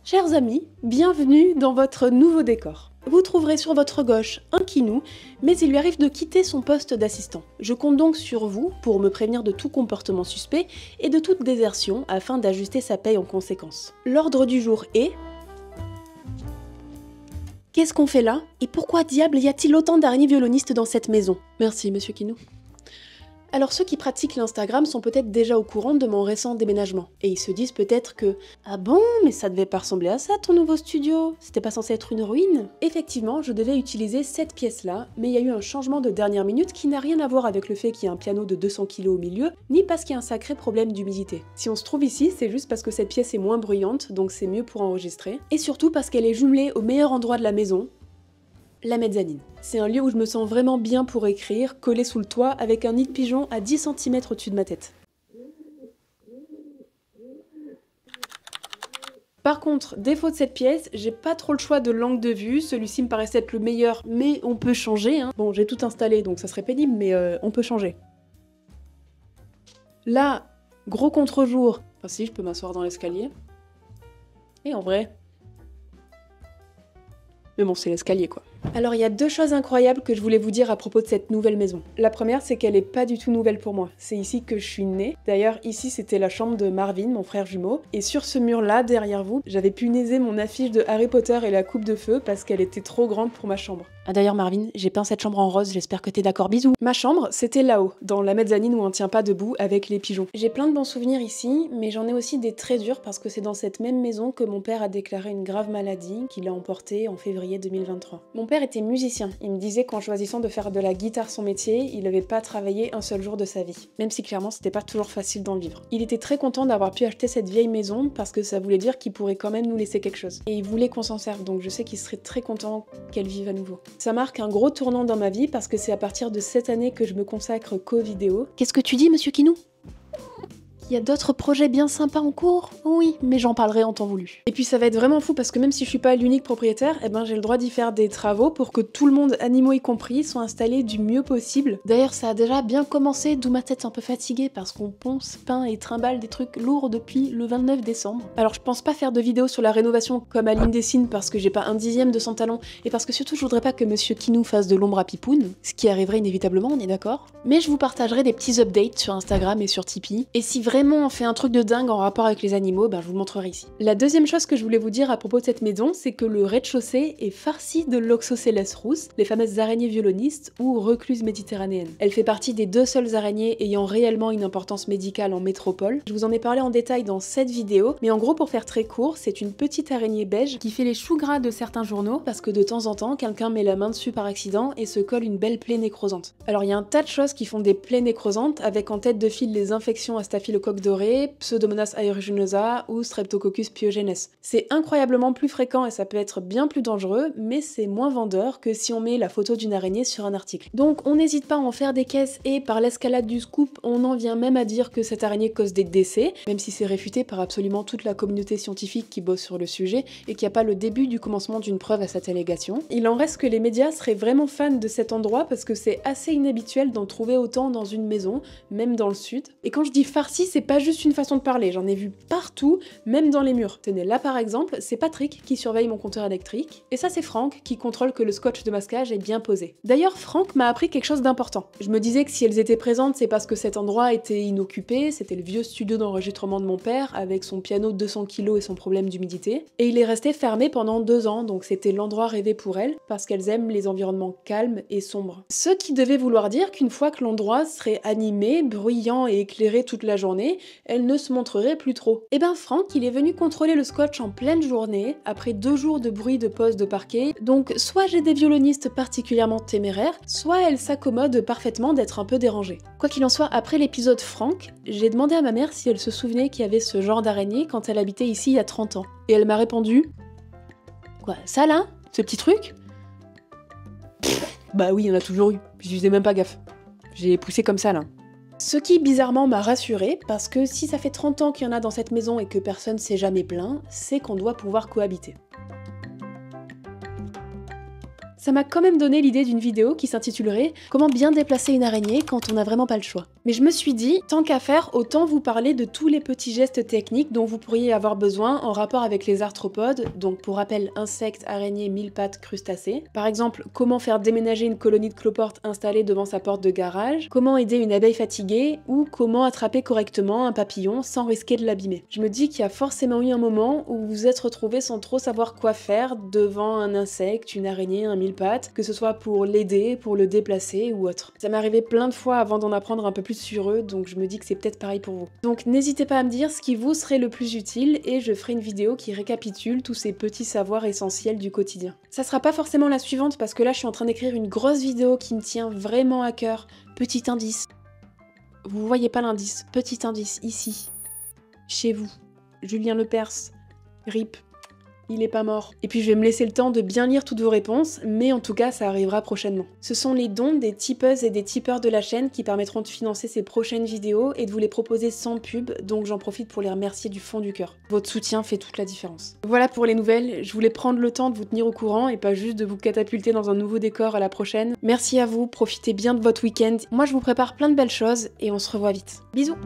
Chers amis, bienvenue dans votre nouveau décor. Vous trouverez sur votre gauche un Kinou, mais il lui arrive de quitter son poste d'assistant. Je compte donc sur vous pour me prévenir de tout comportement suspect et de toute désertion afin d'ajuster sa paye en conséquence. L'ordre du jour est... Qu'est-ce qu'on fait là? Et pourquoi diable y a-t-il autant d'araignées violonistes dans cette maison? Merci, monsieur Kinou. Alors ceux qui pratiquent l'Instagram sont peut-être déjà au courant de mon récent déménagement, et ils se disent peut-être que « Ah bon, mais ça devait pas ressembler à ça ton nouveau studio? C'était pas censé être une ruine ?» Effectivement, je devais utiliser cette pièce-là, mais il y a eu un changement de dernière minute qui n'a rien à voir avec le fait qu'il y a un piano de 200 kg au milieu, ni parce qu'il y a un sacré problème d'humidité. Si on se trouve ici, c'est juste parce que cette pièce est moins bruyante, donc c'est mieux pour enregistrer, et surtout parce qu'elle est jumelée au meilleur endroit de la maison, la mezzanine. C'est un lieu où je me sens vraiment bien pour écrire, collé sous le toit, avec un nid de pigeon à 10 cm au-dessus de ma tête. Par contre, défaut de cette pièce, j'ai pas trop le choix de l'angle de vue, celui-ci me paraissait être le meilleur, mais on peut changer, hein. Bon, j'ai tout installé, donc ça serait pénible, mais on peut changer. Là, gros contre-jour, enfin si, je peux m'asseoir dans l'escalier. Et en vrai... Mais bon, c'est l'escalier quoi. Alors il y a deux choses incroyables que je voulais vous dire à propos de cette nouvelle maison. La première, c'est qu'elle est pas du tout nouvelle pour moi. C'est ici que je suis née. D'ailleurs, ici c'était la chambre de Marvin, mon frère jumeau. Et sur ce mur-là, derrière vous, j'avais punaiser mon affiche de Harry Potter et la coupe de feu parce qu'elle était trop grande pour ma chambre. Ah d'ailleurs Marvin, j'ai peint cette chambre en rose, j'espère que t'es d'accord, bisous. Ma chambre, c'était là-haut, dans la mezzanine où on tient pas debout avec les pigeons. J'ai plein de bons souvenirs ici, mais j'en ai aussi des très durs parce que c'est dans cette même maison que mon père a déclaré une grave maladie qui l'a emporté en février 2023. Mon père était musicien, il me disait qu'en choisissant de faire de la guitare son métier, il n'avait pas travaillé un seul jour de sa vie. Même si clairement c'était pas toujours facile d'en vivre. Il était très content d'avoir pu acheter cette vieille maison parce que ça voulait dire qu'il pourrait quand même nous laisser quelque chose. Et il voulait qu'on s'en serve, donc je sais qu'il serait très content qu'elle vive à nouveau. Ça marque un gros tournant dans ma vie parce que c'est à partir de cette année que je me consacre qu'aux vidéos. Qu'est-ce que tu dis, monsieur Kinou? Il y a d'autres projets bien sympas en cours? Oui, mais j'en parlerai en temps voulu. Et puis ça va être vraiment fou parce que même si je suis pas l'unique propriétaire, eh ben j'ai le droit d'y faire des travaux pour que tout le monde, animaux y compris, soit installé du mieux possible. D'ailleurs ça a déjà bien commencé, d'où ma tête un peu fatiguée parce qu'on ponce, peint et trimballe des trucs lourds depuis le 29 décembre. Alors je pense pas faire de vidéo sur la rénovation comme Aline dessine parce que j'ai pas un dixième de son talent et parce que surtout je voudrais pas que monsieur Kinou fasse de l'ombre à Pipoun, ce qui arriverait inévitablement, on est d'accord? Mais je vous partagerai des petits updates sur Instagram et sur Tipeee, et si vraiment on fait un truc de dingue en rapport avec les animaux, ben je vous le montrerai ici. La deuxième chose que je voulais vous dire à propos de cette maison, c'est que le rez-de-chaussée est farci de l'Oxocellus rousse, les fameuses araignées violonistes ou recluses méditerranéennes. Elle fait partie des deux seules araignées ayant réellement une importance médicale en métropole. Je vous en ai parlé en détail dans cette vidéo, mais en gros pour faire très court, c'est une petite araignée beige qui fait les choux gras de certains journaux parce que de temps en temps, quelqu'un met la main dessus par accident et se colle une belle plaie nécrosante. Alors il y a un tas de choses qui font des plaies nécrosantes, avec en tête de file les infections à staphylocoque doré, Pseudomonas aeruginosa ou Streptococcus pyogenes. C'est incroyablement plus fréquent et ça peut être bien plus dangereux, mais c'est moins vendeur que si on met la photo d'une araignée sur un article. Donc on n'hésite pas à en faire des caisses et par l'escalade du scoop, on en vient même à dire que cette araignée cause des décès, même si c'est réfuté par absolument toute la communauté scientifique qui bosse sur le sujet et qu'il n'y a pas le début du commencement d'une preuve à cette allégation. Il en reste que les médias seraient vraiment fans de cet endroit parce que c'est assez inhabituel d'en trouver autant dans une maison, même dans le sud. Et quand je dis farci, c'est pas juste une façon de parler, j'en ai vu partout, même dans les murs. Tenez, là par exemple, c'est Patrick qui surveille mon compteur électrique, et ça c'est Franck qui contrôle que le scotch de masquage est bien posé. D'ailleurs, Franck m'a appris quelque chose d'important. Je me disais que si elles étaient présentes, c'est parce que cet endroit était inoccupé, c'était le vieux studio d'enregistrement de mon père, avec son piano de 200 kg et son problème d'humidité, et il est resté fermé pendant 2 ans, donc c'était l'endroit rêvé pour elles, parce qu'elles aiment les environnements calmes et sombres. Ce qui devait vouloir dire qu'une fois que l'endroit serait animé, bruyant et éclairé toute la journée, elle ne se montrerait plus trop. Et ben Franck, il est venu contrôler le scotch en pleine journée, après 2 jours de bruit de pose de parquet, donc soit j'ai des violonistes particulièrement téméraires, soit elle s'accommode parfaitement d'être un peu dérangée. Quoi qu'il en soit, après l'épisode Franck, j'ai demandé à ma mère si elle se souvenait qu'il y avait ce genre d'araignée quand elle habitait ici il y a 30 ans. Et elle m'a répondu... Quoi, ça là? Ce petit truc? Bah oui, il y en a toujours eu, je faisais même pas gaffe. J'ai poussé comme ça là. Ce qui bizarrement m'a rassurée, parce que si ça fait 30 ans qu'il y en a dans cette maison et que personne s'est jamais plaint, c'est qu'on doit pouvoir cohabiter. Ça m'a quand même donné l'idée d'une vidéo qui s'intitulerait « Comment bien déplacer une araignée quand on n'a vraiment pas le choix ». Mais je me suis dit, tant qu'à faire, autant vous parler de tous les petits gestes techniques dont vous pourriez avoir besoin en rapport avec les arthropodes, donc pour rappel insectes, araignées, mille pattes, crustacés. Par exemple, comment faire déménager une colonie de cloportes installée devant sa porte de garage, comment aider une abeille fatiguée, ou comment attraper correctement un papillon sans risquer de l'abîmer. Je me dis qu'il y a forcément eu un moment où vous vous êtes retrouvé sans trop savoir quoi faire devant un insecte, une araignée, un mille pattes, que ce soit pour l'aider, pour le déplacer ou autre. Ça m'est arrivé plein de fois avant d'en apprendre un peu plus sur eux, donc je me dis que c'est peut-être pareil pour vous. Donc n'hésitez pas à me dire ce qui vous serait le plus utile et je ferai une vidéo qui récapitule tous ces petits savoirs essentiels du quotidien. Ça sera pas forcément la suivante parce que là je suis en train d'écrire une grosse vidéo qui me tient vraiment à cœur. Petit indice. Vous voyez pas l'indice, petit indice, ici. Chez vous. Julien Lepers. RIP. Il est pas mort. Et puis je vais me laisser le temps de bien lire toutes vos réponses, mais en tout cas ça arrivera prochainement. Ce sont les dons des tipeuses et des tipeurs de la chaîne qui permettront de financer ces prochaines vidéos et de vous les proposer sans pub, donc j'en profite pour les remercier du fond du cœur. Votre soutien fait toute la différence. Voilà pour les nouvelles, je voulais prendre le temps de vous tenir au courant et pas juste de vous catapulter dans un nouveau décor à la prochaine. Merci à vous, profitez bien de votre week-end. Moi je vous prépare plein de belles choses et on se revoit vite. Bisous!